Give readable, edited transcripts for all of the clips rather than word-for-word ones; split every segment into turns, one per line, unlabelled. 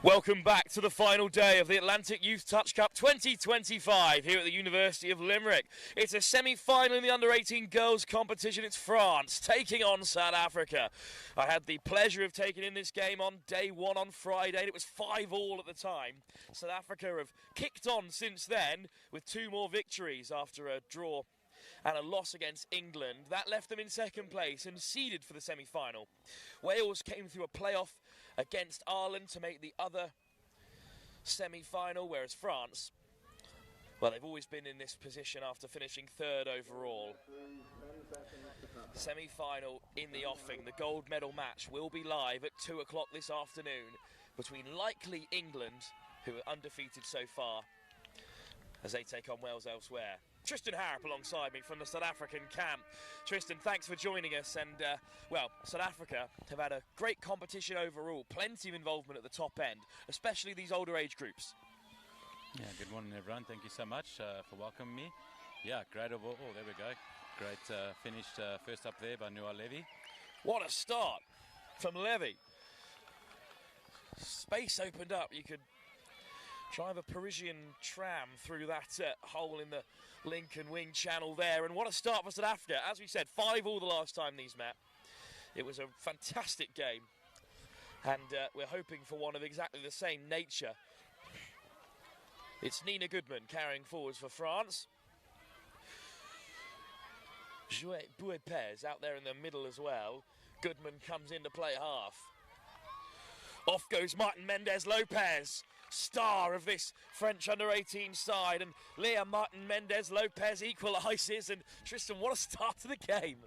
Welcome back to the final day of the Atlantic Youth Touch Cup 2025 here at the University of Limerick. It's a semi-final in the under-18 girls competition. It's France taking on South Africa. I had the pleasure of taking in this game on day one on Friday, and it was 5-all at the time. South Africa have kicked on since then with two more victories after a draw and a loss against England. That left them in second place and seeded for the semi-final. Wales came through a playoff against Ireland to make the other semi-final, whereas France, well, they've always been in this position after finishing third overall. Semi-final in the offing. The gold medal match will be live at 2 o'clock this afternoon between likely England, who are undefeated so far, as they take on Wales elsewhere. Tristan Harrop alongside me from the South African camp. Tristan, thanks for joining us. And, well, South Africa have had a great competition overall. Plenty of involvement at the top end, especially these older age groups.
Yeah, good morning, everyone. Thank you so much for welcoming me. Yeah, great overall. Oh, there we go. Great finished first up there by Noah Levy.
What a start from Levy. Space opened up. You could drive a Parisian tram through that hole in the Lincoln Wing channel there. And what a start for South Africa. As we said, 5-all the last time these met. It was a fantastic game. And we're hoping for one of exactly the same nature. It's Nina Goodman carrying forwards for France. Jouet Bouepez out there in the middle as well. Goodman comes in to play half. Off goes Martin Mendez-Lopez, star of this French under-18 side, and Leah Martin Mendez-Lopez equalises. And Tristan, what a start to the game.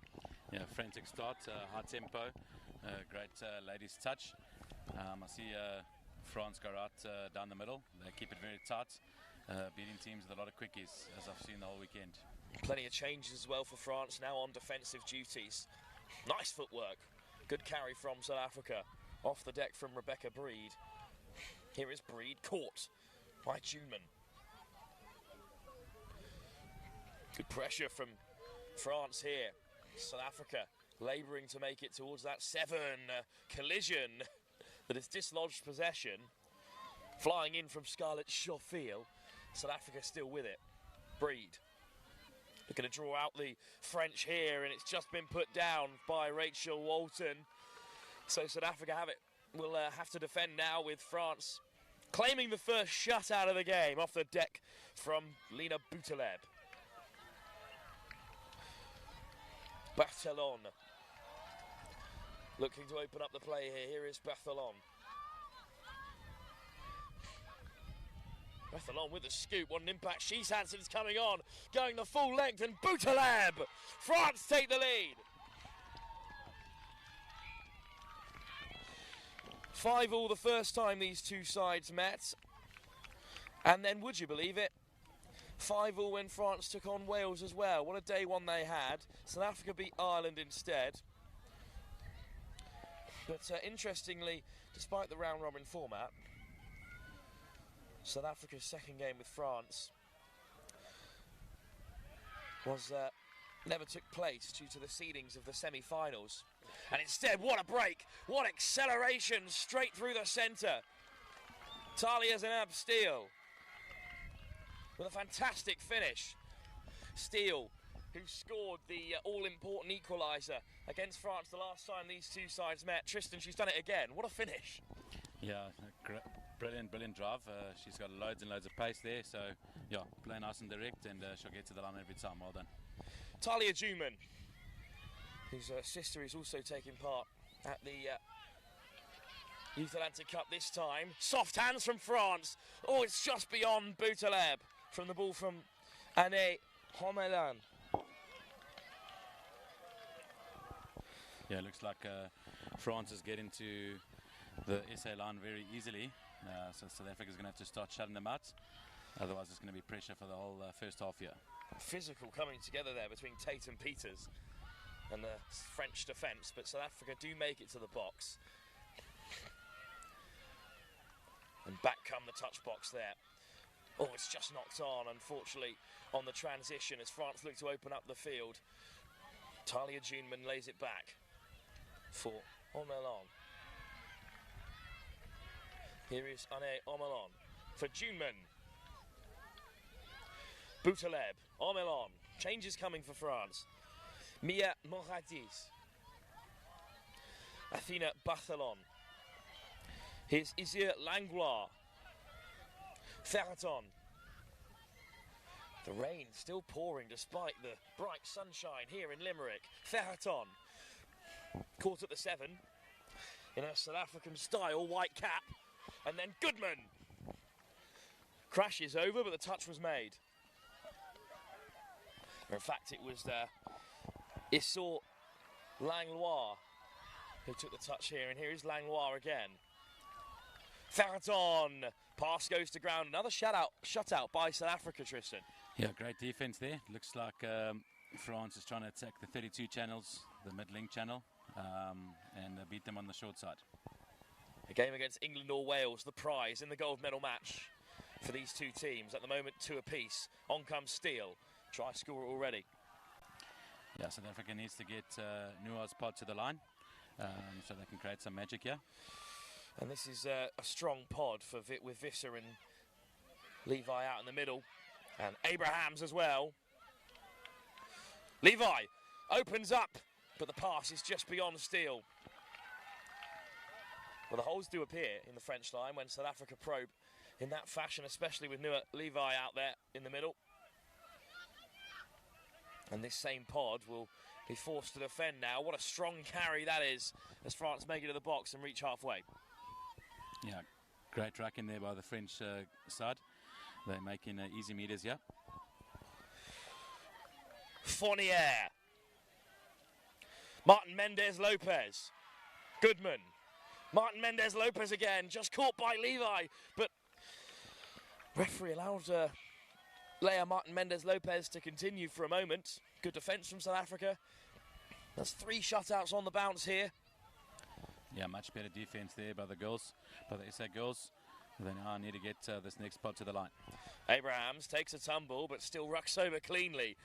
Yeah, frantic start, high tempo, great ladies touch. I see France go out down the middle. They keep it very tight, beating teams with a lot of quickies, as I've seen the whole weekend.
Plenty of changes as well for France, now on defensive duties. Nice footwork. Good carry from South Africa. Off the deck from Rebecca Breed. Here is Breed, caught by Junman. Good pressure from France here. South Africa labouring to make it towards that 7. Collision that has dislodged possession. Flying in from Scarlett Schofield. South Africa still with it. Breed. They're going to draw out the French here, and it's just been put down by Rachel Walton. So South Africa will have to defend now, with France claiming the first shutout of the game off the deck from Lena Bouteleb. Barthelon looking to open up the play here. Here is Barthelon. Barthelon with the scoop. What an impact. Shees Hansen's coming on, going the full length, and Bouteleb. France take the lead. 5-all the first time these two sides met. And then, would you believe it, 5-all when France took on Wales as well. What a day one they had. South Africa beat Ireland instead. But interestingly, despite the round-robin format, South Africa's second game with France was never took place due to the seedings of the semi-finals. And instead, what a break, what acceleration straight through the centre. Talia Zenab Steele with a fantastic finish. Steele, who scored the all-important equaliser against France the last time these two sides met. Tristan, she's done it again. What a finish.
Yeah, brilliant drive. She's got loads and loads of pace there. So, yeah, play nice and direct, and she'll get to the line every time. Well done.
Talia Juman, whose sister is also taking part at the Youth Atlantic Cup this time. Soft hands from France. Oh, it's just beyond Bouteleb from the ball from Anne Homelan.
Yeah, it looks like France is getting to the SA line very easily. So South Africa's going to have to start shutting them out. Otherwise, it's going to be pressure for the whole first half here.
Physical coming together there between Tate and Peters and the French defence, but South Africa do make it to the box. And back come the touch box there. Oh, it's just knocked on, unfortunately, on the transition as France look to open up the field. Talia Junman lays it back for Omelon. Here is Ane Omelon for Juneman. Boutaleb, Omelon. Changes coming for France. Mia Moradis. Athena Barthelon. Here's Isir Langlois. Ferraton. The rain still pouring despite the bright sunshine here in Limerick. Ferraton. Caught at the 7. In a South African style, white cap. And then Goodman. Crashes over, but the touch was made. In fact, it was Isir Langlois who took the touch here, and here is Langlois again. Ferraton, pass goes to ground. Another shutout by South Africa, Tristan.
Yeah, great defence there. Looks like France is trying to attack the 32 channels, the mid-link channel, and beat them on the short side.
A game against England or Wales, the prize in the gold medal match for these two teams. At the moment, 2 apiece. On comes Steele. Try scorer already.
Yeah, South Africa needs to get Nua's pod to the line so they can create some magic here.
And this is a strong pod for with Visser and Levi out in the middle. And Abrahams as well. Levi opens up, but the pass is just beyond Steele. Well, the holes do appear in the French line when South Africa probe in that fashion, especially with Levi out there in the middle. And this same pod will be forced to defend now. What a strong carry that is as France make it to the box and reach halfway.
Yeah, great ruck in there by the French side. They're making easy meters here.
Fournier. Martin Mendez-Lopez. Goodman. Martin Mendez-Lopez again, just caught by Levi, but referee allowed Leah Martin Mendez-Lopez to continue for a moment. Good defence from South Africa. That's 3 shutouts on the bounce here.
Yeah, much better defence there by the girls, by the SA girls. They now need to get this next pod to the line.
Abrahams takes a tumble, but still rucks over cleanly.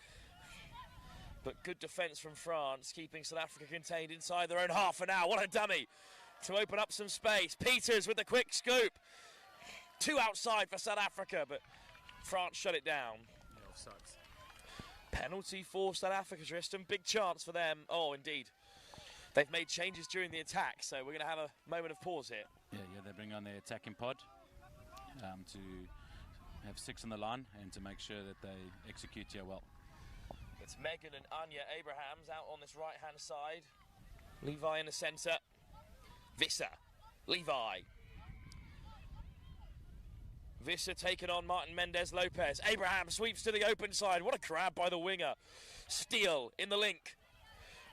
But good defence from France, keeping South Africa contained inside their own half an hour. What a dummy to open up some space. Peters with the quick scoop. 2 outside for South Africa, but France shut it down.
Yeah, offsides.
Penalty for South Africa, Tristan. Big chance for them. Oh, indeed. They've made changes during the attack, so we're going to have a moment of pause here.
Yeah, they bring on their attacking pod to have 6 on the line and to make sure that they execute here well.
It's Megan and Anya Abrahams out on this right-hand side. Levi in the centre. Visser. Levi. Visser taking on Martin Mendez-Lopez. Abraham sweeps to the open side. What a grab by the winger. Steele in the link.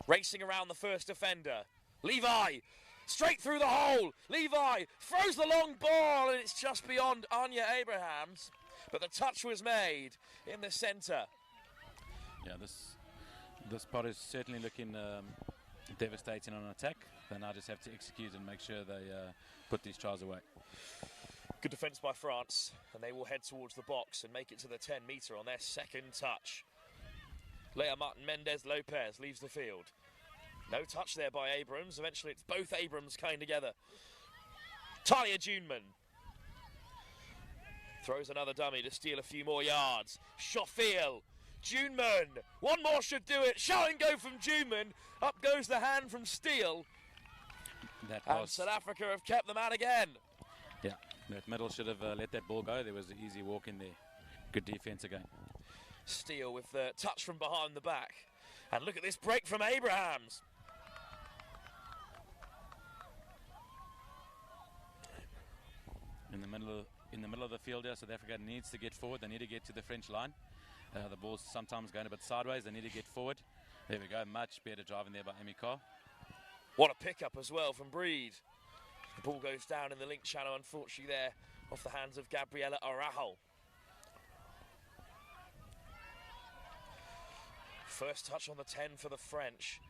Racing around the first defender. Levi. Straight through the hole. Levi throws the long ball, and it's just beyond Anya Abrahams. But the touch was made in the centre.
Yeah, this pot is certainly looking devastating on attack. They now just have to execute and make sure they put these tries away.
Good defence by France, and they will head towards the box and make it to the 10 metre on their second touch. Leah Martin Mendez-Lopez leaves the field. No touch there by Abrams. Eventually it's both Abrams coming together. Talia Juneman throws another dummy to steal a few more yards. Schoffiel. Juneman. One more should do it. Shot and go from Juneman. Up goes the hand from Steele. And South Africa have kept them out again.
Yeah, that middle should have let that ball go. There was an easy walk in there. Good defence again.
Steele with the touch from behind the back. And look at this break from Abrahams.
In the middle of the field here, South Africa needs to get forward. They need to get to the French line. The ball's sometimes going a bit sideways. They need to get forward. There we go. Much better driving there by Amy Carr.
What a pickup as well from Breed. The ball goes down in the link channel, unfortunately, there off the hands of Gabriela Araujo. First touch on the 10 for the French.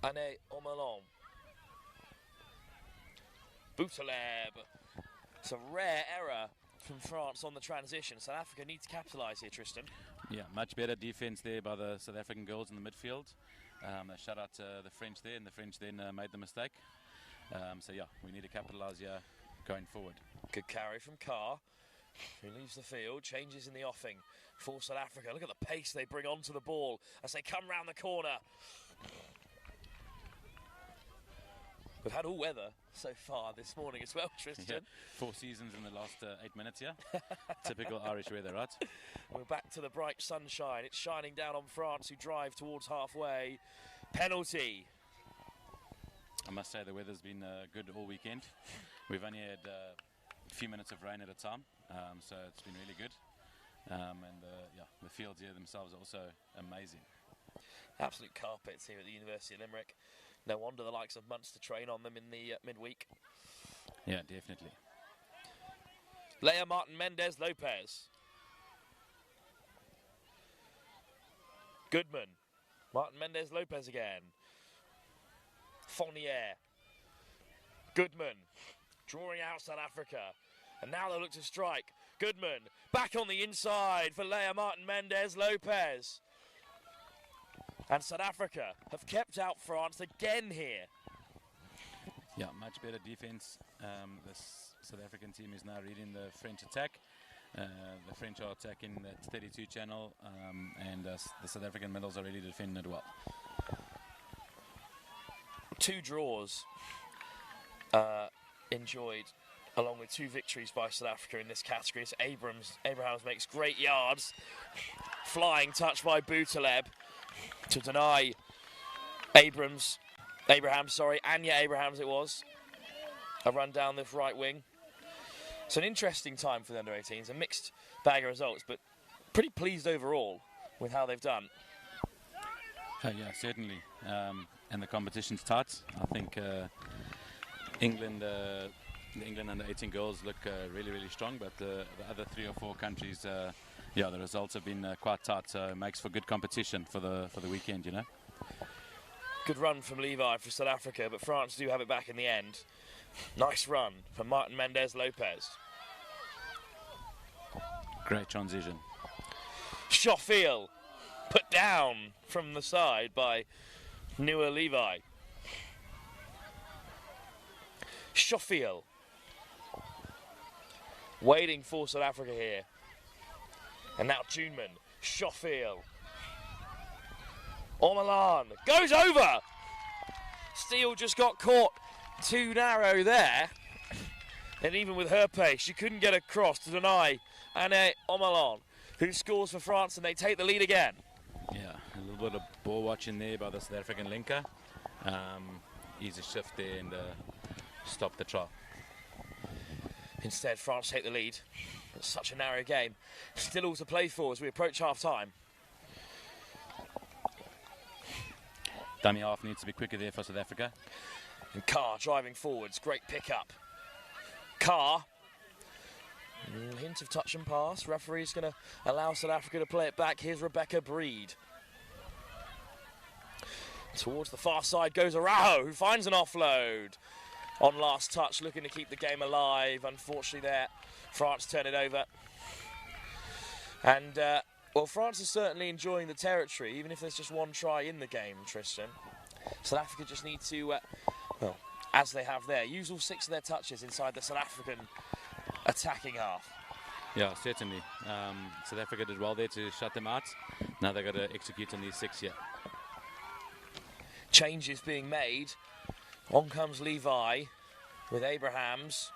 Ane Omelon. Boutaleb. It's a rare error from France on the transition. South Africa needs to capitalise here, Tristan.
Yeah, much better defence there by the South African girls in the midfield. They shut out the French there, and the French then made the mistake. So yeah, we need to capitalise here going forward.
Good carry from Carr, who leaves the field, changes in the offing for South Africa. Look at the pace they bring onto the ball as they come round the corner. We've had all weather so far this morning as well, Tristan.
Yeah, 4 seasons in the last 8 minutes here. Typical Irish weather, right?
We're back to the bright sunshine. It's shining down on France, who drive towards halfway. Penalty.
I must say the weather's been good all weekend. We've only had a few minutes of rain at a time, so it's been really good. Yeah, the fields here themselves are also amazing.
Absolute carpets here at the University of Limerick. No wonder the likes of Munster train on them in the midweek.
Yeah, definitely.
Leah Martin Mendez Lopez. Goodman. Martin Mendez Lopez again. Fournier. Goodman. Drawing out South Africa. And now they look to strike. Goodman. Back on the inside for Leah Martin Mendez Lopez. And South Africa have kept out France again here.
Yeah, much better defence. This South African team is now reading the French attack. The French are attacking that 32 channel, and the South African middles are really defending it well.
2 draws enjoyed, along with 2 victories by South Africa in this category. It's Abrahams makes great yards. Flying touch by Boutaleb to deny Anya Abrahams it was. A run down the right wing. It's an interesting time for the under-18s, a mixed bag of results, but pretty pleased overall with how they've done.
Yeah, certainly. And the competition's tight. I think England, the England under-18 girls look really, really strong, but the other 3 or 4 countries, yeah, the results have been quite tight, so it makes for good competition for the weekend, you know.
Good run from Levi for South Africa, but France do have it back in the end. Nice run from Martin Mendez Lopez.
Great transition.
Schofield put down from the side by Nua Levi. Schofield waiting for South Africa here. And now Juneman. Schofield. Ormelan goes over. Steele just got caught too narrow there. And even with her pace, she couldn't get across to deny Anne Ormelan, who scores for France, and they take the lead again.
Yeah, a little bit of ball watching there by the South African linker. Easy shift there and stop the trial.
Instead, France take the lead. It's such a narrow game. Still all to play for as we approach half-time.
Dummy half needs to be quicker there for South Africa.
And Carr driving forwards. Great pick-up. Carr. Hint of touch and pass. Referee's going to allow South Africa to play it back. Here's Rebecca Breed. Towards the far side goes Araujo, who finds an offload. On last touch, looking to keep the game alive. Unfortunately there, France turn it over. And, well, France is certainly enjoying the territory, even if there's just 1 try in the game, Tristan. South Africa just need to, well, as they have there, use all 6 of their touches inside the South African attacking half.
Yeah, certainly. South Africa did well there to shut them out. Now they've got to execute on these 6 here.
Changes being made. On comes Levi with Abrahams.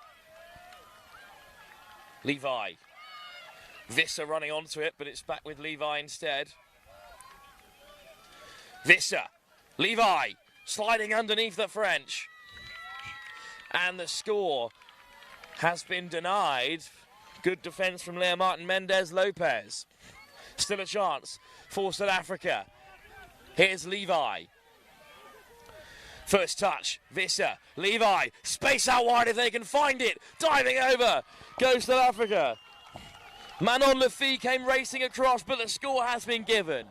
Levi. Visser running onto it, but it's back with Levi instead. Visser. Levi sliding underneath the French. And the score has been denied. Good defence from Leah Martin Mendez Lopez. Still a chance for South Africa. Here's Levi. First touch, Visser, Levi, space out wide if they can find it. Diving over, goes South Africa. Manon Lafitte came racing across, but the score has been given.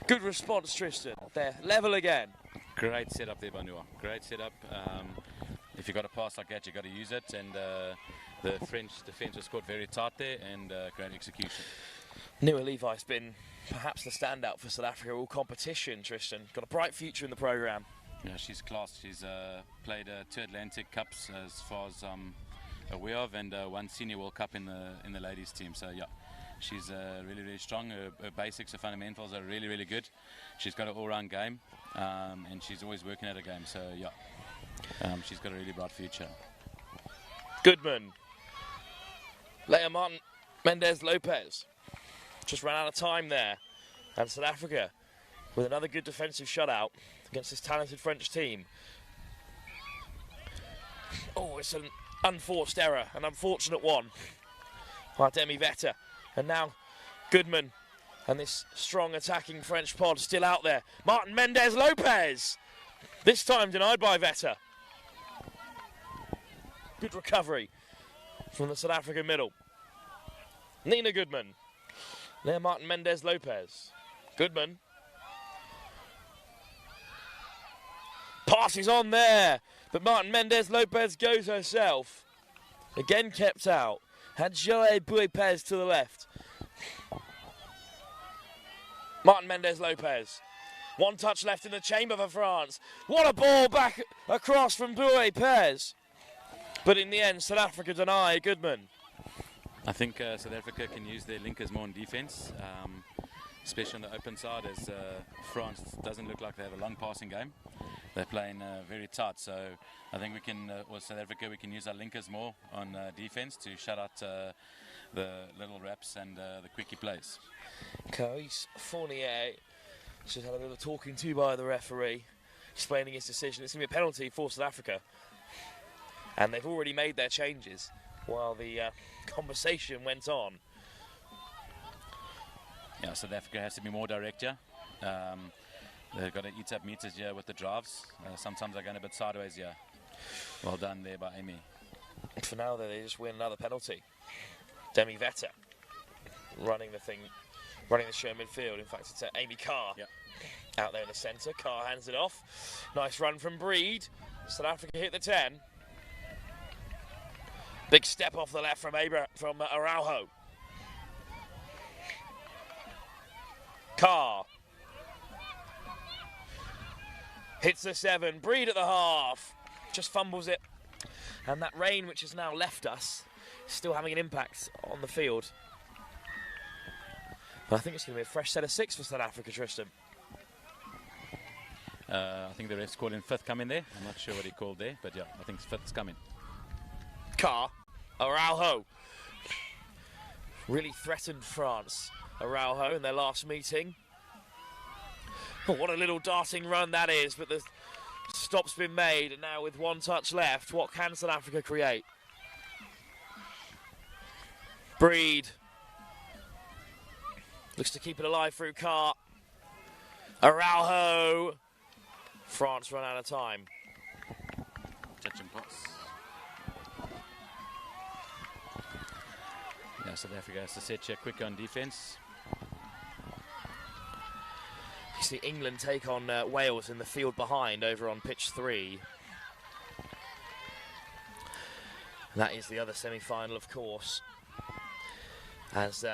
Good response, Tristan. They're level again.
Great setup there, Banua. Great setup. If you've got a pass like that, you've got to use it. And the French defence was caught very tight there, and great execution.
Nua Levi's been perhaps the standout for South Africa all competition, Tristan. Got a bright future in the programme.
Yeah, she's class. She's played 2 Atlantic Cups as far as aware of, and 1 Senior World Cup in the ladies team. So yeah, she's really, really strong. Her basics, her fundamentals are really, really good. She's got an all-round game, and she's always working at her game. So yeah, she's got a really bright future.
Goodman. Leah Martin Mendez Lopez. Just ran out of time there. And South Africa with another good defensive shutout against this talented French team. Oh, it's an unforced error, an unfortunate one by Demi Vetter. And now Goodman and this strong attacking French pod still out there. Martin Mendez Lopez, this time denied by Vetter. Good recovery from the South African middle. Nina Goodman. There Martin Mendez Lopez. Goodman. Pass is on there, but Martin Mendez Lopez goes herself. Again kept out. Had Joël Buepez to the left. Martin Mendez Lopez. 1 touch left in the chamber for France. What a ball back across from Buepez. But in the end, South Africa deny Goodman.
I think South Africa can use their linkers more in defence, especially on the open side, as France doesn't look like they have a long passing game. They're playing very tight, so I think we can, or South Africa, we can use our linkers more on defence to shut out the little wraps and the quickie plays.
Carice Fournier just had a bit of a talking to by the referee, explaining his decision. It's going to be a penalty for South Africa. And they've already made their changes while the conversation went on.
Yeah, South Africa has to be more direct here. They've got to eat up meters here with the drives. Sometimes they're going a bit sideways here. Well done there by Amy.
For now, though, they just win another penalty. Demi Vetter running the show in midfield. In fact, it's Amy Carr out there in the centre. Carr hands it off. Nice run from Breed. South Africa hit the 10. Big step off the left from Araujo. Carr. Hits the 7. Breed at the half. Just fumbles it. And that rain, which has now left us, is still having an impact on the field. But I think it's going to be a fresh set of 6 for South Africa, Tristan.
I think the ref's calling 5th coming there. I'm not sure what he called there, but yeah, I think 5th's coming.
Carr. Araujo. Really threatened France. Araujo in their last meeting. Oh, what a little darting run that is, but the stop's been made, and now with 1 touch left, what can South Africa create? Breed. Looks to keep it alive through Carr. Araujo. France run out of time.
Touch and pass. Yeah, South Africa has to set here quick on defence.
You see England take on Wales in the field behind over on pitch 3. That is the other semi-final, of course, as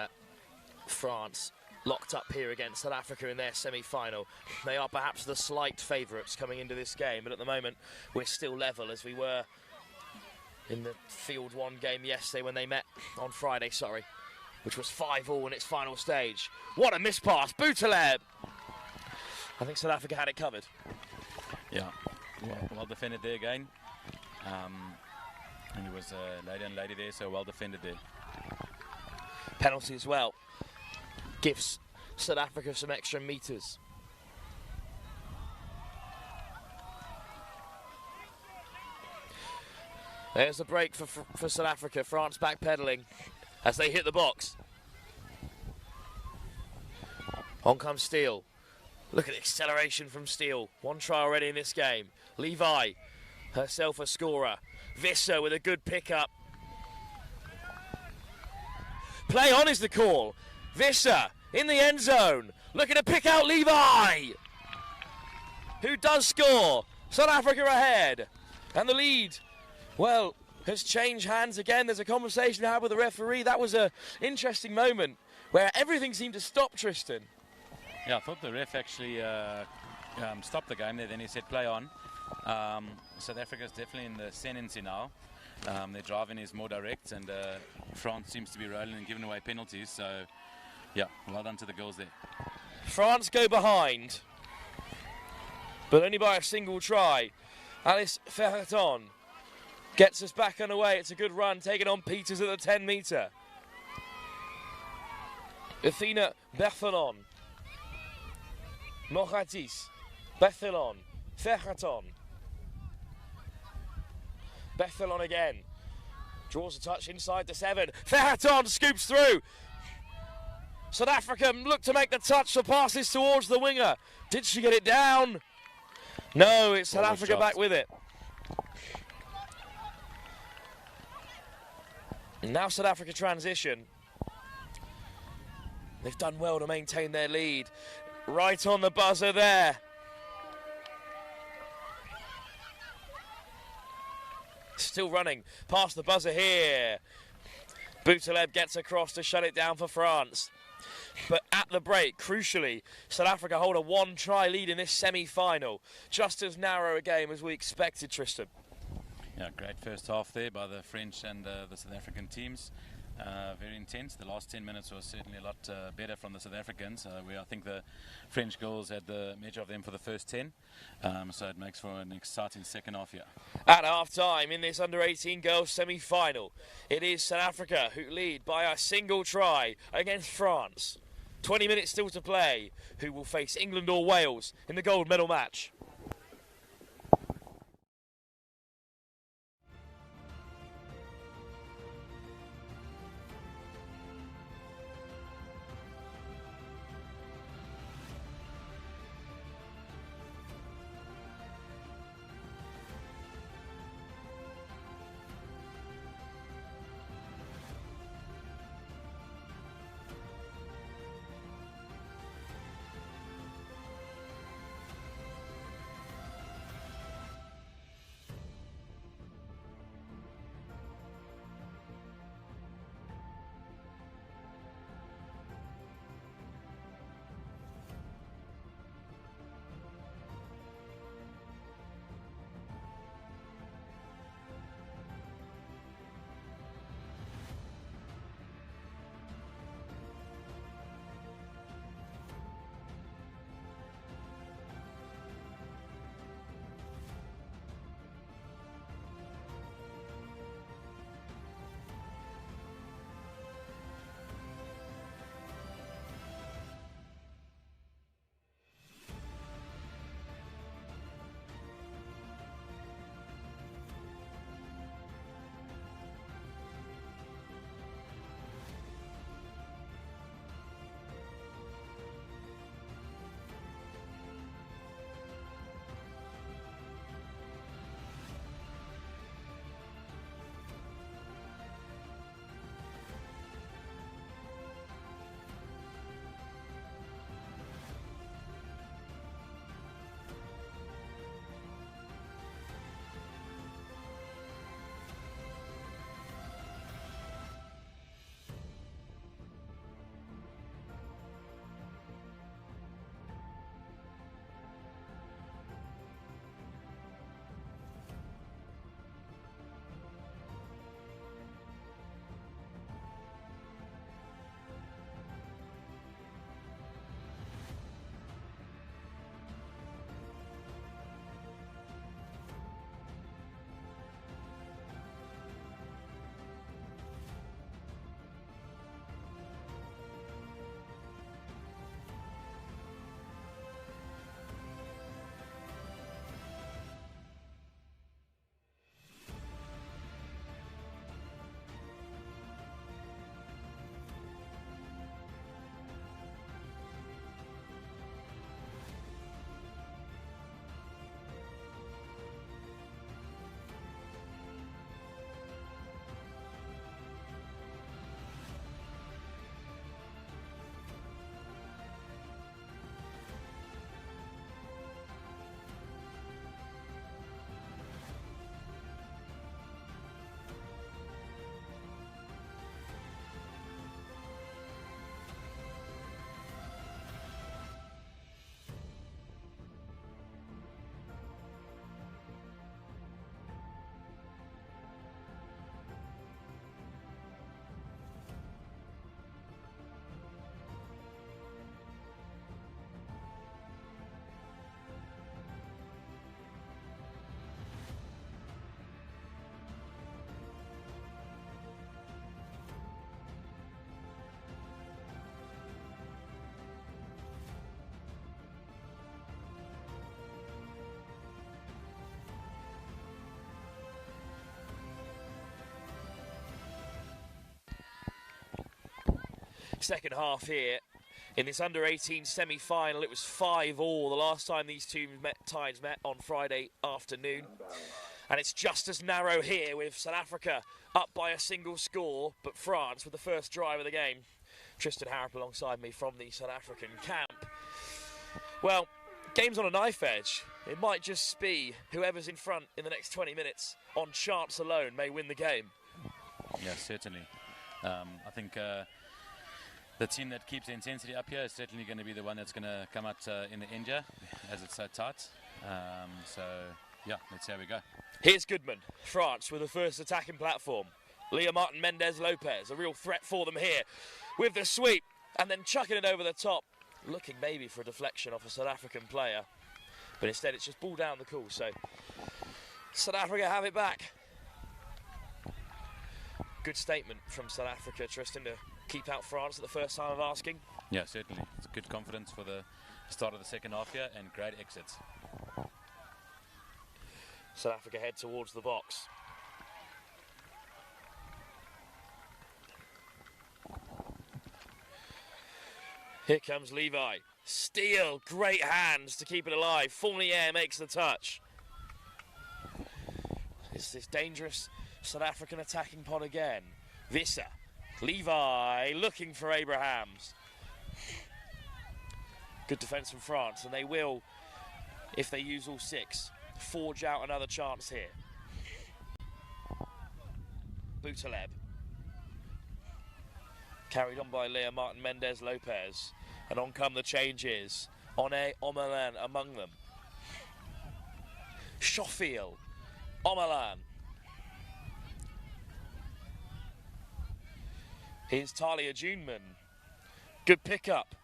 France locked up here against South Africa in their semi-final. They are perhaps the slight favourites coming into this game, but at the moment we're still level, as we were in the field 1 game yesterday when they met on Friday, which was 5-5 in its final stage. What a mispass, Boutaleb! I think South Africa had it covered.
Yeah, well defended there again. And it was a lady and lady there, so well defended there.
Penalty as well. Gives South Africa some extra metres. There's a break for South Africa. France backpedaling as they hit the box. On comes Steele. Look at the acceleration from Steele. 1 try already in this game. Levi, herself a scorer. Visser with a good pickup. Play on is the call. Visser in the end zone. Looking to pick out Levi, who does score. South Africa ahead. And the lead, well, has changed hands again. There's a conversation to have with the referee. That was an interesting moment where everything seemed to stop, Tristan.
Yeah, I thought the ref actually stopped the game there. Then he said, play on. South Africa is definitely in the ascendancy now. Their driving is more direct, and France seems to be rolling and giving away penalties. So, yeah, well done to the girls there.
France go behind, but only by a single try. Alice Ferreton gets us back underway. It's a good run, taking on Peters at the 10 metre. Athena Berthelon, Moratis, Berthelon, Ferreton. Berthelon again. Draws a touch inside the 7. Ferreton scoops through. South Africa look to make the touch. The pass is towards the winger. Did she get it down? No, it's South Africa back with it. And now South Africa transition. They've done well to maintain their lead. Right on the buzzer there. Still running past the buzzer here. Boutaleb gets across to shut it down for France. But at the break, crucially, South Africa hold a one-try lead in this semi-final. Just as narrow a game as we expected, Tristan.
Yeah, great first half there by the French and the South African teams. Very intense. The last 10 minutes was certainly a lot better from the South Africans. I think the French girls had the measure of them for the first 10. So it makes for an exciting second half here.
At half-time in this under-18 girls semi-final, it is South Africa who lead by a single try against France. 20 minutes still to play. Who will face England or Wales in the gold medal match? second half here. In this under-18 semi-final, it was 5-all the last time these two sides met on Friday afternoon. And it's just as narrow here with South Africa up by a single score, but France with the first drive of the game. Tristan Harrop alongside me from the South African camp. Well, game's on a knife edge. It might just be whoever's in front in the next 20 minutes, on chance alone, may win the game.
Yeah, certainly. I think the team that keeps the intensity up here is certainly going to be the one that's going to come out in the end here, as it's so tight. So, yeah, let's see how we go.
Here's Goodman, France with the first attacking platform. Leah Martin Mendez-Lopez, a real threat for them here with the sweep, and then chucking it over the top, looking maybe for a deflection off a South African player, but instead it's just ball down the cool, so South Africa have it back. Good statement from South Africa, Tristan, to keep out France at the first time of asking.
Yeah, certainly. It's good confidence for the start of the second half here, and great exits.
South Africa head towards the box. Here comes Levi. Steele, great hands to keep it alive. Fournier makes the touch. Is this dangerous South African attacking pod again? Visser. Levi looking for Abrahams. Good defence from France, and they will, if they use all six, forge out another chance here. Boutaleb. Carried on by Leah Martin Mendez-Lopez. And on come the changes. One Omalan among them. Schofield. Omalan. Here's Talia Juneman. Good pickup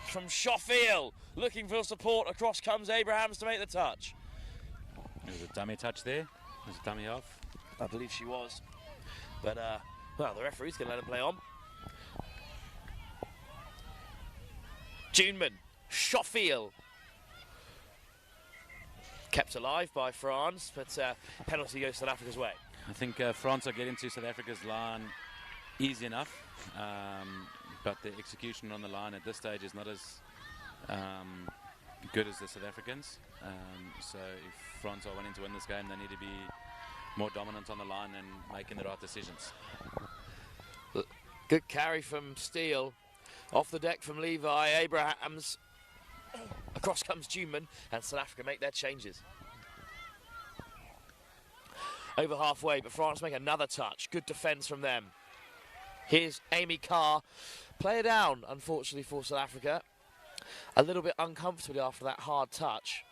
from Schofield. Looking for support. Across comes Abrahams to make the touch.
There's a dummy touch there. There's a dummy off.
I believe she was. But, well, the referee's going to let him play on. Juneman, Schofield. Kept alive by France, but penalty goes South Africa's way.
I think France are getting to South Africa's line easy enough, but the execution on the line at this stage is not as good as the South Africans. So if France are wanting to win this game, they need to be more dominant on the line and making the right decisions.
Good carry from Steele. Off the deck from Levi, Abrahams. Across comes Juneman, and South Africa make their changes. Over halfway, but France make another touch. Good defence from them. Here's Amy Carr. Player down, unfortunately, for South Africa. A little bit uncomfortably after that hard touch.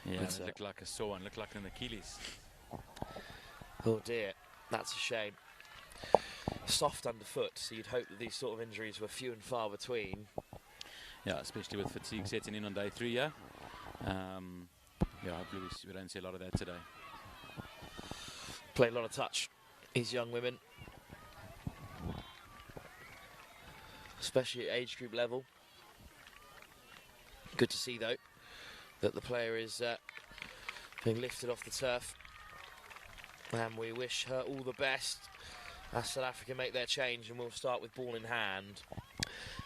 Yeah, it looked like a sore one, looked like an Achilles.
Oh dear, that's a shame. Soft underfoot, so you'd hope that these sort of injuries were few and far between.
Yeah, especially with fatigue setting in on day 3, yeah. Yeah, hopefully we don't see a lot of that today.
Play a lot of touch, these young women. Especially at age group level. Good to see, though, that the player is being lifted off the turf. And we wish her all the best as South Africa make their change, and we'll start with ball in hand.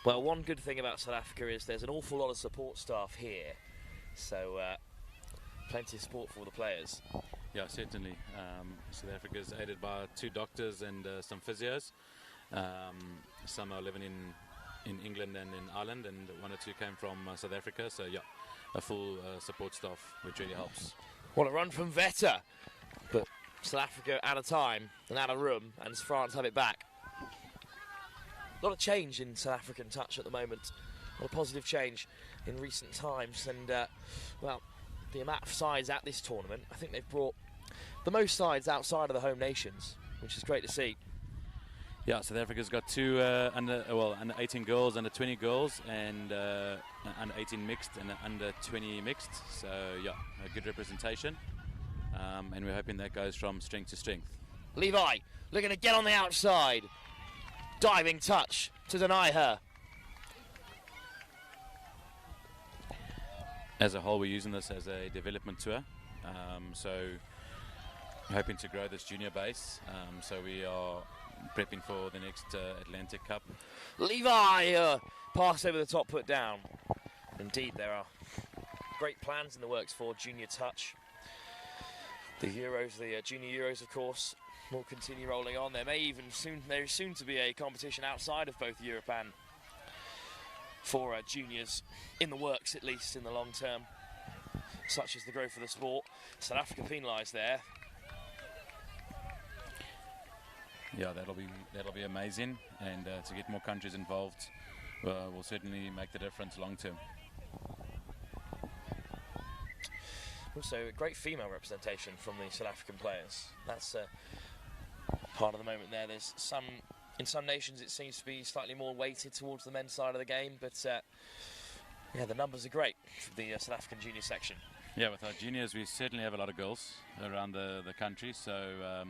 Well, one good thing about South Africa is there's an awful lot of support staff here, so plenty of support for the players.
Yeah, certainly. South Africa is aided by 2 doctors and some physios. Some are living in England and in Ireland, and 1 or 2 came from South Africa, so yeah, a full support staff, which really helps.
What a run from Vetter, but South Africa out of time and out of room, and France have it back. A lot of change in South African touch at the moment. A lot of positive change in recent times, and well, the amount of sides at this tournament, I think they've brought the most sides outside of the home nations, which is great to see.
Yeah, South Africa's got 2 under 18 girls, under 20 girls, and under 18 mixed and under 20 mixed. So yeah, a good representation. And we're hoping that goes from strength to strength.
Levi looking to get on the outside. Diving touch to deny her.
As a whole, we're using this as a development tour. So hoping to grow this junior base. So we are prepping for the next Atlantic Cup.
Levi, pass over the top, put down. Indeed, there are great plans in the works for junior touch. The Euros, the junior Euros, of course, will continue rolling on. There is soon to be a competition outside of both Europe and for juniors, in the works at least in the long term. Such is the growth of the sport. South Africa penalised there.
Yeah, that'll be amazing, and to get more countries involved will certainly make the difference long term.
Also, great female representation from the South African players. That's part of the moment there. There's in some nations it seems to be slightly more weighted towards the men's side of the game, but yeah, the numbers are great for the South African junior section.
Yeah, with our juniors, we certainly have a lot of girls around the country. So,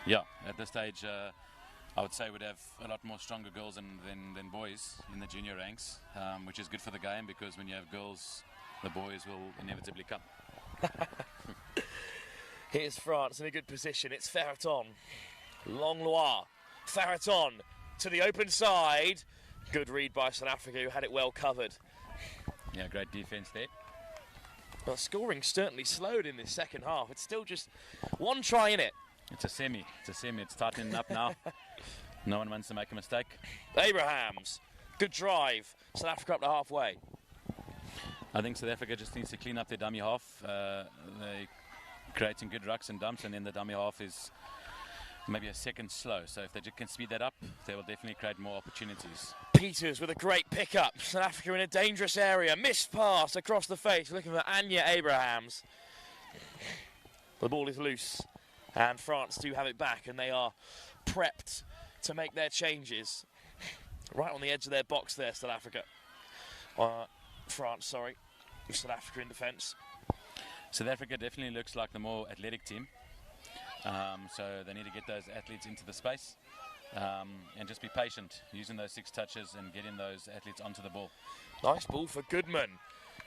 yeah, at this stage, I would say we'd have a lot more stronger girls than boys in the junior ranks, which is good for the game, because when you have girls, the boys will inevitably come.
Here's France in a good position. It's Ferreton. Langlois. Ferreton to the open side. Good read by South Africa, who had it well covered.
Yeah, great defence there.
Well, scoring certainly slowed in this second half. It's still just one try in it.
It's a semi. It's tightening up now. No one wants to make a mistake.
Abrahams. Good drive. South Africa up to halfway.
I think South Africa just needs to clean up their dummy half. They're creating good rucks and dumps, and then the dummy half is maybe a second slow. So if they can speed that up, they will definitely create more opportunities.
Peters with a great pickup. South Africa in a dangerous area. Missed pass across the face. Looking for Anya Abrahams. The ball is loose, and France do have it back, and they are prepped to make their changes. Right on the edge of their box there, South Africa. France, sorry, with South Africa in defence.
South Africa definitely looks like the more athletic team. So they need to get those athletes into the space and just be patient, using those 6 touches and getting those athletes onto the ball.
Nice ball for Goodman,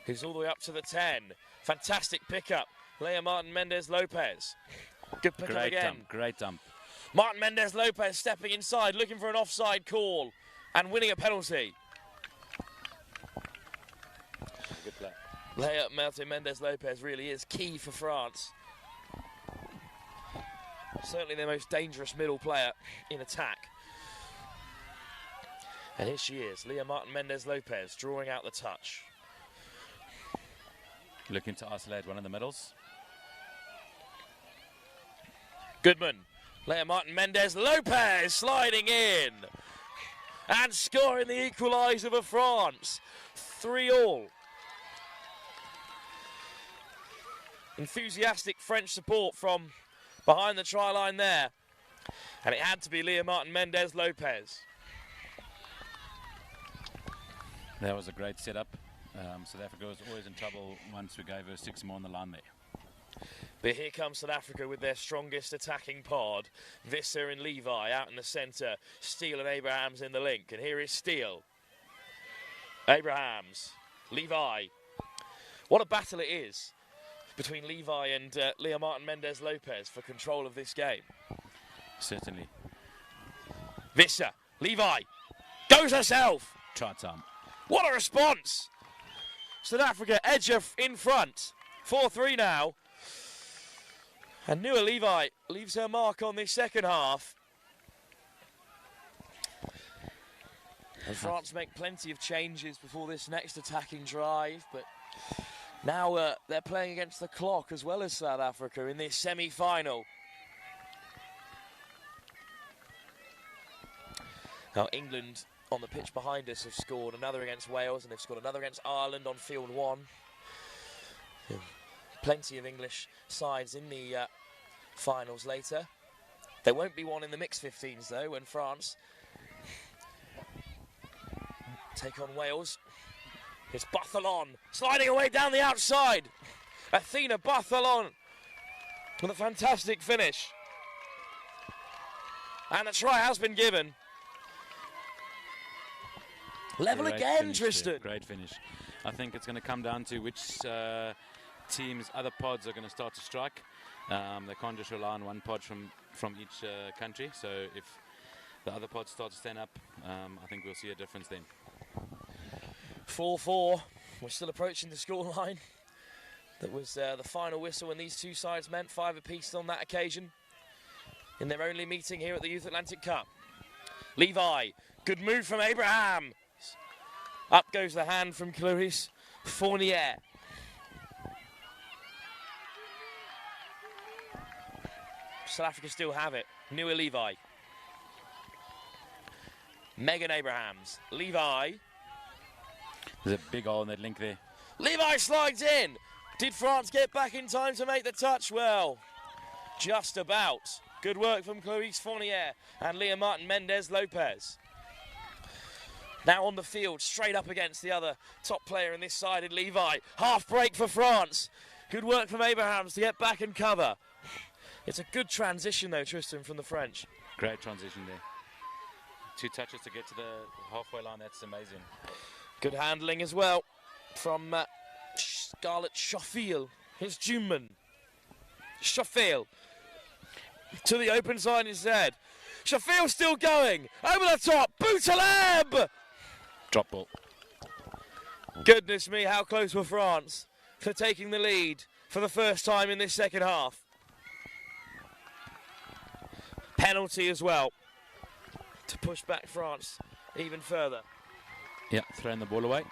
who's all the way up to the 10. Fantastic pickup. Leah Martin Mendez Lopez. Good pickup again.
Great dump.
Martin Mendez Lopez stepping inside, looking for an offside call and winning a penalty.
Good play.
Leah Martin Mendez Lopez really is key for France. Certainly their most dangerous middle player in attack. And here she is, Leah Martin Mendez Lopez, drawing out the touch.
Looking to isolate one of the middles.
Goodman, Leah Martin Mendez Lopez sliding in and scoring the equaliser for France. 3-3. Enthusiastic French support from behind the try line there, and it had to be Leah Martin Mendez Lopez.
That was a great setup. South Africa was always in trouble once we gave her 6 more on the line there.
But here comes South Africa with their strongest attacking pod. Visser and Levi out in the centre. Steele and Abrahams in the link. And here is Steele. Abrahams. Levi. What a battle it is between Levi and Leah Martin Mendez Lopez for control of this game.
Certainly.
Visser. Levi. Goes herself.
Try time.
What a response. South Africa edge in front. 4-3 now. And Nua Levi leaves her mark on this second half. And France make plenty of changes before this next attacking drive, but now they're playing against the clock as well as South Africa in this semi-final. Now England on the pitch behind us have scored another against Wales, and they've scored another against Ireland on field 1. Plenty of English sides in the finals later. There won't be one in the mixed 15s though when France take on Wales. It's Barthelon sliding away down the outside. Athena Barthelon with a fantastic finish. And a try has been given. Level
Great
again,
finish
Tristan.
there. Great finish. I think it's going to come down to which teams, other pods are going to start to strike. They can't just rely on one pod from each country. So if the other pods start to stand up, I think we'll see a difference then.
4-4. We're still approaching the scoreline. That was the final whistle when these two sides meant 5 apiece on that occasion in their only meeting here at the Youth Atlantic Cup. Levi, good move from Abraham. Up goes the hand from Clarice Fournier. South Africa still have it. Newer Levi. Megan Abrahams. Levi.
There's a big hole in that link there.
Levi slides in. Did France get back in time to make the touch? Well, just about. Good work from Clarice Fournier and Leah Martin Mendez Lopez. Now on the field, straight up against the other top player in this side in Levi. Half break for France. Good work from Abrahams to get back and cover. It's a good transition though, Tristan, from the French.
Great transition there. 2 touches to get to the halfway line, that's amazing.
Good handling as well from Scarlett Schofield. Here's Juneman. Schofield to the open side instead. Schofield still going. Over the top. Boutaleb!
Drop ball.
Goodness me, how close were France for taking the lead for the first time in this second half. Penalty as well to push back France even further.
Yeah, throwing the ball away.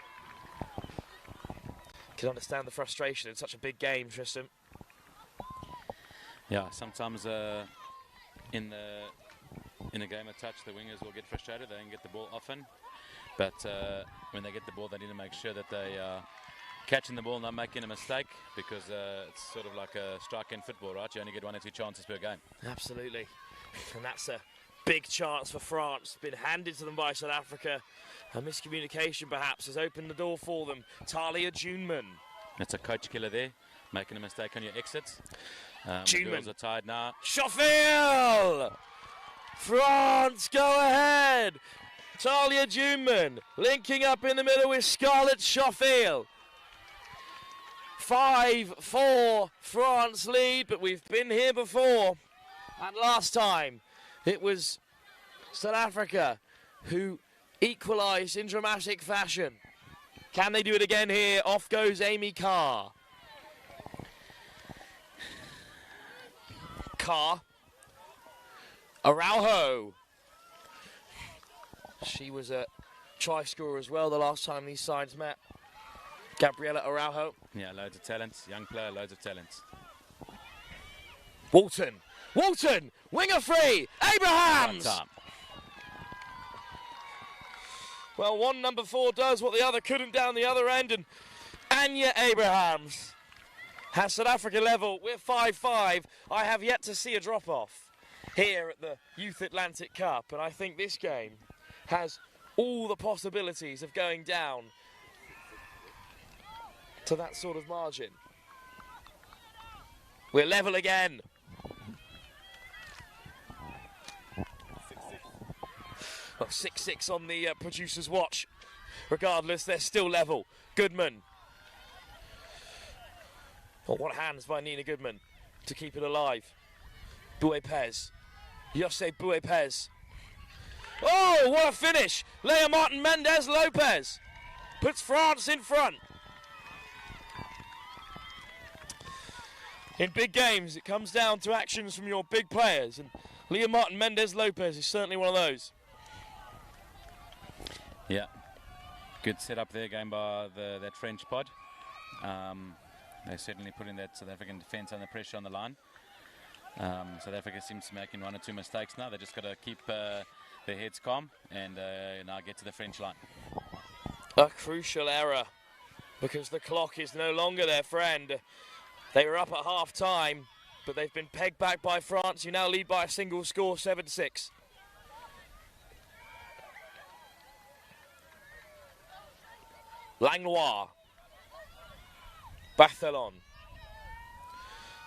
Can understand the frustration in such a big game, Tristan.
Yeah, sometimes in a game of touch, the wingers will get frustrated. They don't get the ball often, but when they get the ball, they need to make sure that they are catching the ball, not making a mistake, because it's sort of like a strike in football, right? You only get 1 or 2 chances per game.
Absolutely, and that's a big chance for France. Been handed to them by South Africa. A miscommunication perhaps has opened the door for them. Talia Juneman.
It's a coach killer there, making a mistake on your exits. The
Juneman.
girls are tired now.
Schofield! France go ahead. Talia Juneman linking up in the middle with Scarlett Schofield. 5-4 France lead, but we've been here before. And last time it was South Africa who equalised in dramatic fashion. Can they do it again here? Off goes Amy Carr. Carr. Araujo. She was a try scorer as well the last time these sides met. Gabriela Araujo.
Yeah, loads of talent. Young player, loads of talent.
Walton. Walton! Winger free! Abrahams! Well, one number 4 does what the other couldn't down the other end, and Anya Abrahams has South Africa level. We're 5-5. I have yet to see a drop-off here at the Youth Atlantic Cup, and I think this game has all the possibilities of going down to that sort of margin. We're level again. 6-6 on the producer's watch. Regardless, they're still level. Goodman. Oh, what hands by Nina Goodman to keep it alive. Boué-Pez. Jose Boué-Pez. Oh, what a finish! Leah Martin Mendez Lopez puts France in front. In big games, it comes down to actions from your big players, and Leah Martin Mendez Lopez is certainly one of those.
Yeah, good setup there going by that French pod. They're certainly putting that South African defence under pressure on the line. South Africa seems to be making 1 or 2 mistakes now. They just got to keep their heads calm and now get to the French line.
A crucial error, because the clock is no longer their friend. They were up at half-time, but they've been pegged back by France, who now lead by a single score, 7-6. Langlois. Bathalon.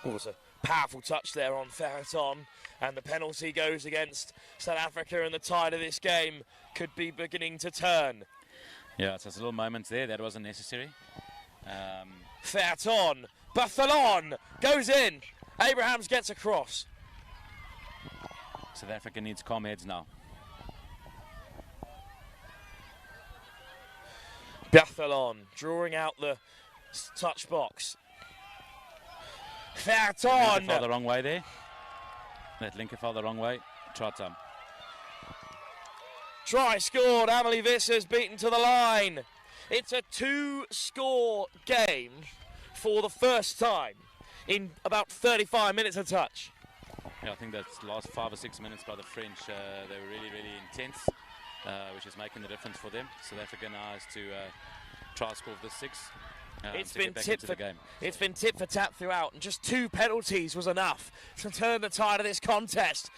Oh, it was a powerful touch there on Ferreton, and the penalty goes against South Africa, and the tide of this game could be beginning to turn.
Yeah, it's a little moment there. That wasn't necessary.
Ferreton. Bathalon goes in. Abrahams gets across.
South Africa needs calm heads now.
Biathlon drawing out the touch box. Fairton.
Fell the wrong way there. Let Linker fell the wrong way. Try time.
Try scored. Amelie Visser's beaten to the line. It's a 2-score game for the first time in about 35 minutes of touch.
Yeah, I think that's the last 5 or 6 minutes by the French. They were really, really intense, which is making the difference for them. South Africa now has to try to score the 6.
It's been tit for tat throughout, and just 2 penalties was enough to turn the tide of this contest.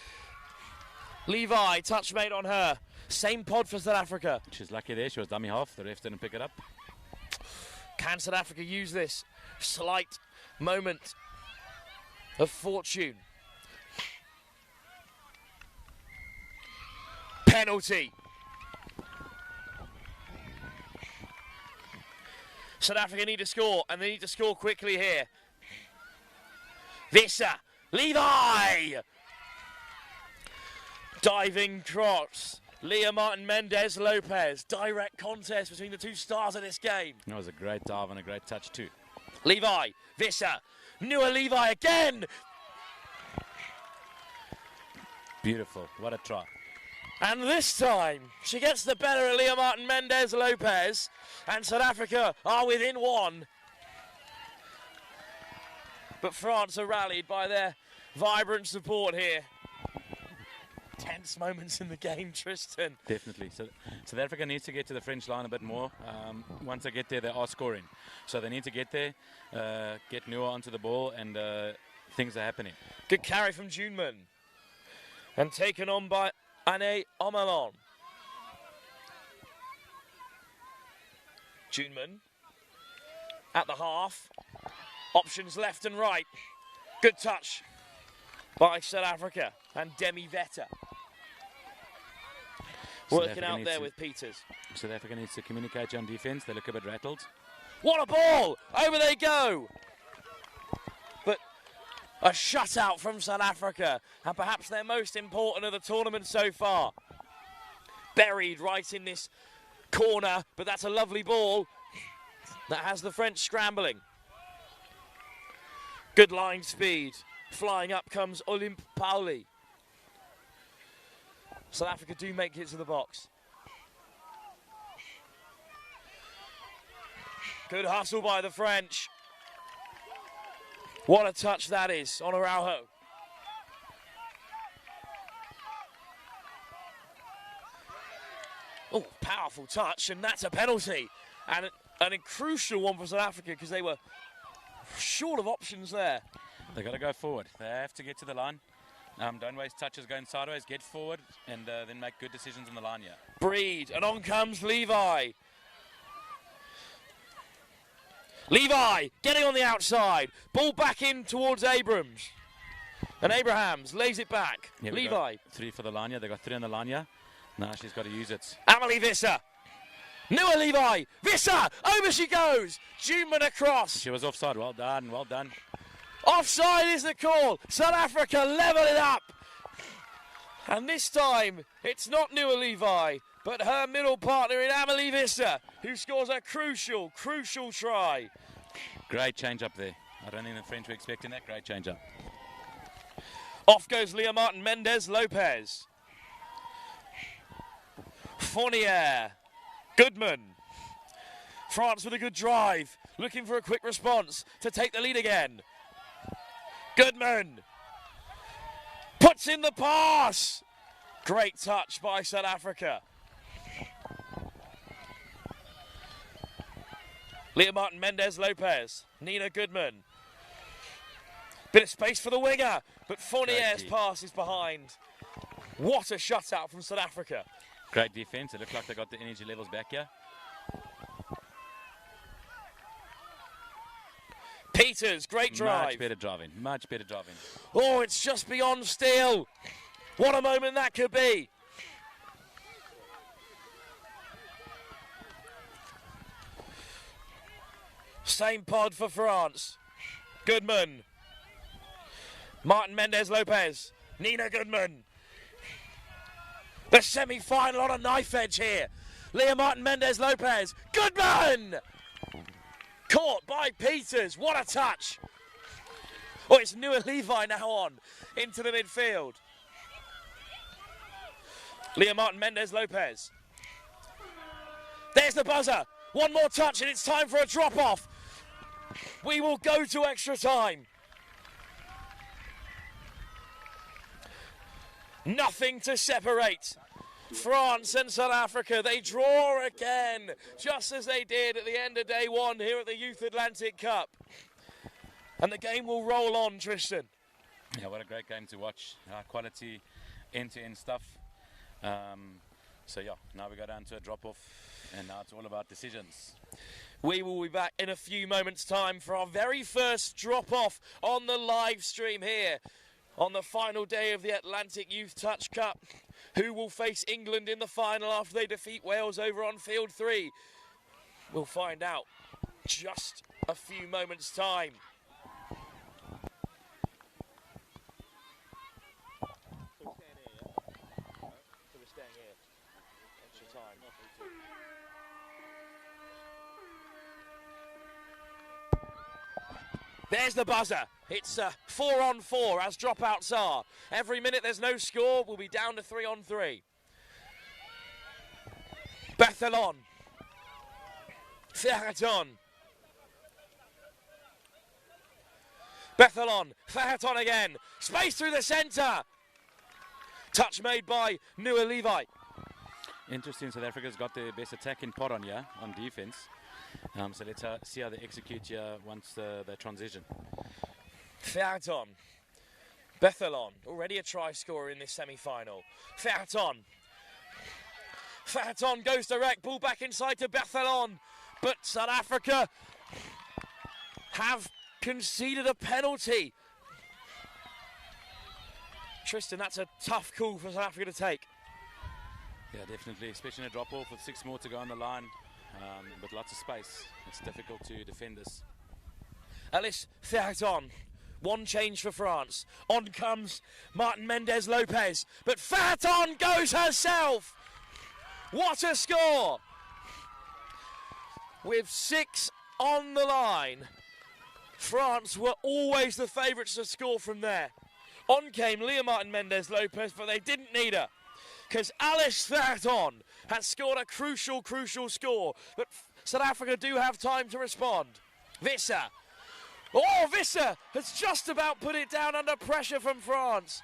Levi, touch made on her. Same pod for South Africa.
She's lucky there. She was dummy half. The ref didn't pick it up.
Can South Africa use this slight moment of fortune? Penalty. South Africa need to score, and they need to score quickly here. Visser, Levi! Diving cross. Leah Martin Mendez Lopez. Direct contest between the 2 stars of this game.
That was a great dive and a great touch too.
Levi, Visser, Nua Levi again!
Beautiful, what a try.
And this time, she gets the better of Leah Martin Mendez Lopez, and South Africa are within 1. But France are rallied by their vibrant support here. Tense moments in the game, Tristan.
Definitely. So South Africa needs to get to the French line a bit more. Once they get there, they are scoring. So they need to get there, get Nua onto the ball, and things are happening.
Good carry from Juneman. And taken on by Anne Omelon. Juneman at the half. Options left and right. Good touch by South Africa and Demi Vetter. Working out there with Peters.
South Africa needs to communicate on defence. They look a bit rattled.
What a ball! Over they go! But a shutout from South Africa, and perhaps their most important of the tournament so far. Buried right in this corner, but that's a lovely ball that has the French scrambling. Good line speed. Flying up comes Olympe Pauli. South Africa do make it to the box. Good hustle by the French. What a touch that is on Araujo. Oh, powerful touch, and that's a penalty. And a crucial one for South Africa because they were short of options there.
They've got to go forward. They have to get to the line. Don't waste touches going sideways. Get forward and then make good decisions on the line here.
Breed, and on comes Levi. Levi getting on the outside. Ball back in towards Abrams. And Abrahams lays it back.
Yeah,
Levi.
3 for the line here. They've got 3 on the line here. Now she's got to use it.
Amelie Visser. Nua Levi. Visser. Over she goes. Juman across.
She was offside. Well done. Well done.
Offside is the call. South Africa level it up. And this time, it's not Nua Levi, but her middle partner in Amelie Visser, who scores a crucial, crucial try.
Great change up there. I don't think the French were expecting that. Great change up.
Off goes Leah Martin Mendez Lopez. Fournier. Goodman. France with a good drive, looking for a quick response to take the lead again. Goodman puts in the pass. Great touch by South Africa. Leah Martin Mendez Lopez. Nina Goodman. Bit of space for the winger, but Fournier's pass is behind. What a shutout from South Africa.
Great defence. It looked like they got the energy levels back here.
Peters, great drive.
Much better driving. Much better driving.
Oh, it's just beyond steel. What a moment that could be. Same pod for France. Goodman. Martin Mendez Lopez. Nina Goodman. The semi-final on a knife edge here. Leah Martin Mendez Lopez. Goodman! Caught by Peters. What a touch. Oh, it's Nua Levi now on into the midfield. Leah Martin Mendez Lopez. There's the buzzer. One more touch and it's time for a drop-off. We will go to extra time. Nothing to separate France and South Africa. They draw again, just as they did at the end of day one here at the Youth Atlantic Cup. And the game will roll on, Tristan.
Yeah, what a great game to watch. Quality end-to-end stuff. So yeah, now we go down to a drop-off, and now it's all about decisions.
We will be back in a few moments' time for our very first drop-off on the live stream here on the final day of the Atlantic Youth Touch Cup. Who will face England in the final after they defeat Wales over on field 3? We'll find out just a few moments' time. So we're staying here. Extra time. There's the buzzer. It's 4-on-4 as dropouts are. Every minute there's no score, we'll be down to 3-on-3. Bethelon. Ferraton. Bethelon. Ferraton again. Space through the centre. Touch made by Nua Levi.
Interesting, South Africa's got the best attacking pot on here, on defence. So let's see how they execute here once they transition.
Ferraton. Bethelon, already a try scorer in this semi-final. Ferraton. Ferraton goes direct, ball back inside to Bethelon. But South Africa have conceded a penalty. Tristan, that's a tough call for South Africa to take.
Yeah, definitely, especially in a drop-off with 6 more to go on the line. With lots of space, it's difficult to defend this.
Alice Ferraton, one change for France. On comes Martin Mendez Lopez, but Ferraton goes herself. What a score! With 6 on the line, France were always the favourites to score from there. On came Leah Martin Mendez Lopez, but they didn't need her, because Alice Ferraton has scored a crucial score. But South Africa do have time to respond. Visser. Oh, Visser has just about put it down under pressure from France.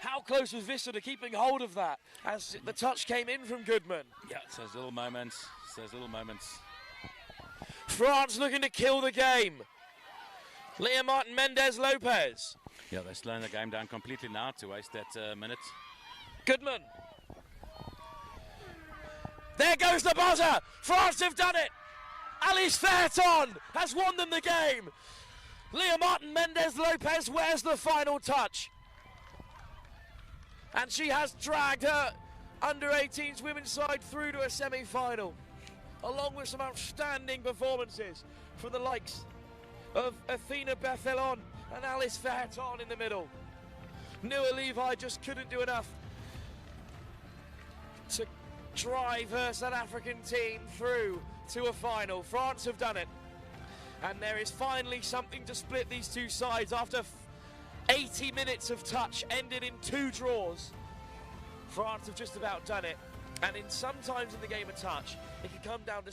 How close was Visser to keeping hold of that as the touch came in from Goodman?
Yeah, it's those little moments.
France looking to kill the game. Leah Martin Mendez Lopez.
Yeah, they're slowing the game down completely now to waste that minute.
Goodman. There goes the buzzer. France have done it. Alice Ferraton has won them the game. Leah Martin Mendez Lopez wears the final touch. And she has dragged her under-18s women's side through to a semi-final, along with some outstanding performances from the likes of Athena Bethelon and Alice Ferraton in the middle. Nua Levi just couldn't do enough to drive her South African team through to a final. France have done it. And there is finally something to split these two sides after 80 minutes of touch ended in 2 draws. France have just about done it. And sometimes in the game of touch, it can come down to